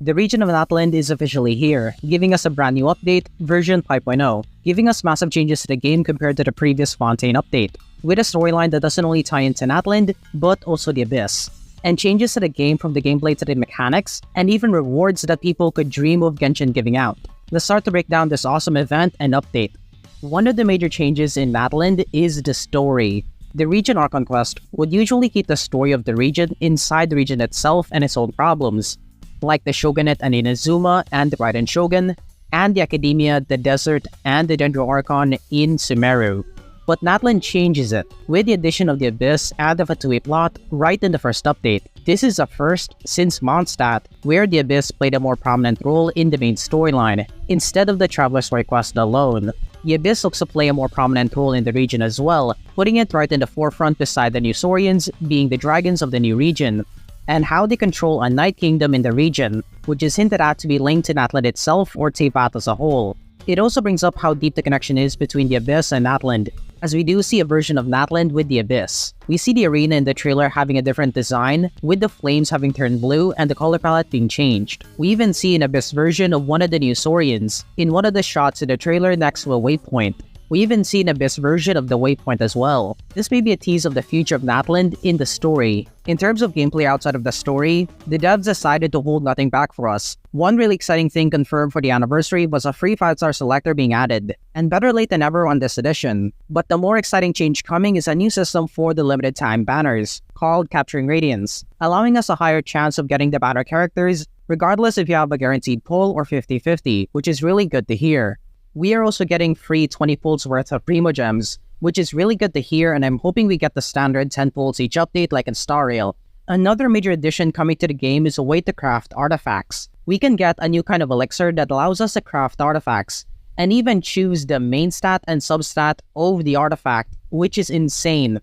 The region of Natland is officially here, giving us a brand new update, version 5.0, giving us massive changes to the game compared to the previous Fontaine update, with a storyline that doesn't only tie into Natland, but also the Abyss, and changes to the game from the gameplay to the mechanics, and even rewards that people could dream of Genshin giving out. Let's start to break down this awesome event and update. One of the major changes in Natland is the story. The region Archon quest would usually keep the story of the region inside the region itself and its own problems, like the Shogunate and Inazuma and the Raiden Shogun, and the Academia, the Desert, and the Dendro Archon in Sumeru. But Natland changes it, with the addition of the Abyss and the Fatui plot right in the first update. This is a first since Mondstadt, where the Abyss played a more prominent role in the main storyline, instead of the Traveler's Way quest alone. The Abyss looks to play a more prominent role in the region as well, putting it right in the forefront beside the new Saurians being the dragons of the new region, and how they control a Night Kingdom in the region, which is hinted at to be linked to Natland itself or Teyvat as a whole. It also brings up how deep the connection is between the Abyss and Natland, as we do see a version of Natland with the Abyss. We see the arena in the trailer having a different design, with the flames having turned blue and the color palette being changed. We even see an Abyss version of one of the new Saurians in one of the shots in the trailer next to a waypoint. We even see an Abyss version of the waypoint as well. This may be a tease of the future of Natland in the story. In terms of gameplay outside of the story, the devs decided to hold nothing back for us. One really exciting thing confirmed for the anniversary was a free 5-star selector being added, and better late than ever on this edition. But the more exciting change coming is a new system for the limited time banners, called Capturing Radiance, allowing us a higher chance of getting the banner characters, regardless if you have a guaranteed pull or 50-50, which is really good to hear. We are also getting free 20 pulls worth of Primo Gems, which is really good to hear, and I'm hoping we get the standard 10 pulls each update like in Star Rail. Another major addition coming to the game is a way to craft artifacts. We can get a new kind of elixir that allows us to craft artifacts, and even choose the main stat and substat of the artifact, which is insane.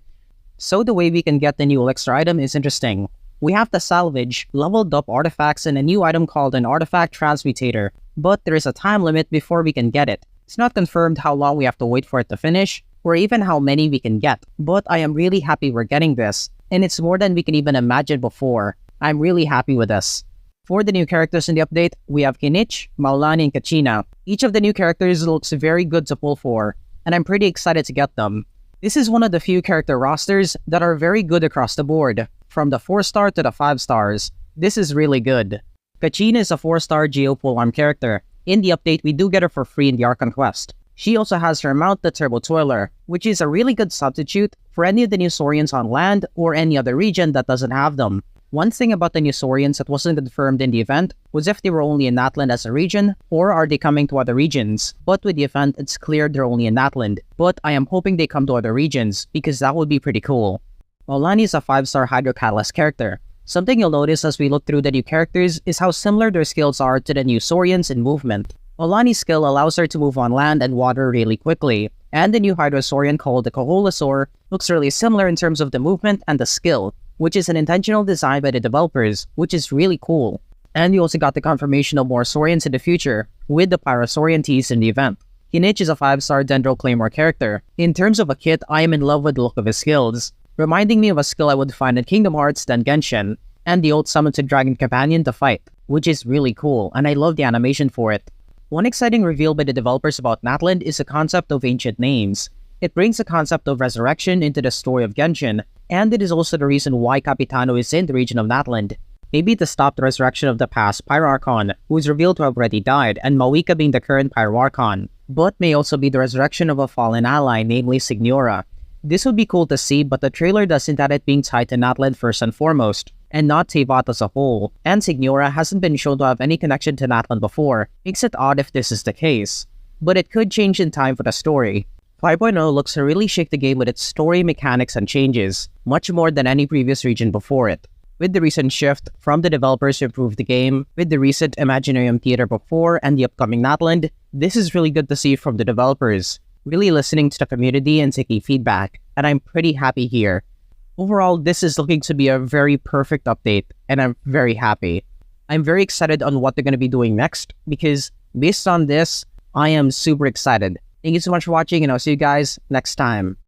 So the way we can get the new elixir item is interesting. We have to salvage leveled up artifacts and a new item called an artifact transmutator, but there is a time limit before we can get it. It's not confirmed how long we have to wait for it to finish, or even how many we can get, but I am really happy we're getting this, and it's more than we can even imagine before. I'm really happy with this. For the new characters in the update, we have Kinich, Maulani, and Kachina. Each of the new characters looks very good to pull for, and I'm pretty excited to get them. This is one of the few character rosters that are very good across the board, from the 4-star to the 5 stars. This is really good. Kachina is a 4-star Geo polearm character. In the update, we do get her for free in the Archon quest. She also has her mount, the Turbo Toiler, which is a really good substitute for any of the new Saurians on land or any other region that doesn't have them. One thing about the new Saurians that wasn't confirmed in the event was if they were only in Natland as a region, or are they coming to other regions. But with the event, it's clear they're only in Natland. But I am hoping they come to other regions, because that would be pretty cool. Maulani is a 5-star Hydro Catalyst character. Something you'll notice as we look through the new characters is how similar their skills are to the new Saurians in movement. Maulani's skill allows her to move on land and water really quickly, and the new Hydro Saurian called the Koholosaur looks really similar in terms of the movement and the skill, which is an intentional design by the developers, which is really cool. And we also got the confirmation of more Saurians in the future, with the Pyrosaurian tease in the event. Kinich is a 5-star Dendro Claymore character. In terms of a kit, I am in love with the look of his skills, reminding me of a skill I would find in Kingdom Hearts than Genshin, and the old summoned dragon companion to fight, which is really cool, and I love the animation for it. One exciting reveal by the developers about Natland is the concept of ancient names. It brings the concept of resurrection into the story of Genshin, and it is also the reason why Capitano is in the region of Natland. Maybe to stop the resurrection of the past Pyroarchon, who is revealed to have already died, and Mawika being the current Pyroarchon, but may also be the resurrection of a fallen ally, namely Signora. This would be cool to see, but the trailer does hint at it being tied to Natland first and foremost, and not Teyvat as a whole, and Signora hasn't been shown to have any connection to Natland before. Makes it odd if this is the case, but it could change in time for the story. 5.0 looks to really shake the game with its story, mechanics, and changes, much more than any previous region before it. With the recent shift from the developers to improve the game, with the recent Imaginarium Theater before and the upcoming Natland, this is really good to see from the developers, really listening to the community and taking feedback, and I'm pretty happy here. Overall, this is looking to be a very perfect update, and I'm very happy. I'm very excited on what they're going to be doing next, because based on this, I am super excited. Thank you so much for watching, and I'll see you guys next time.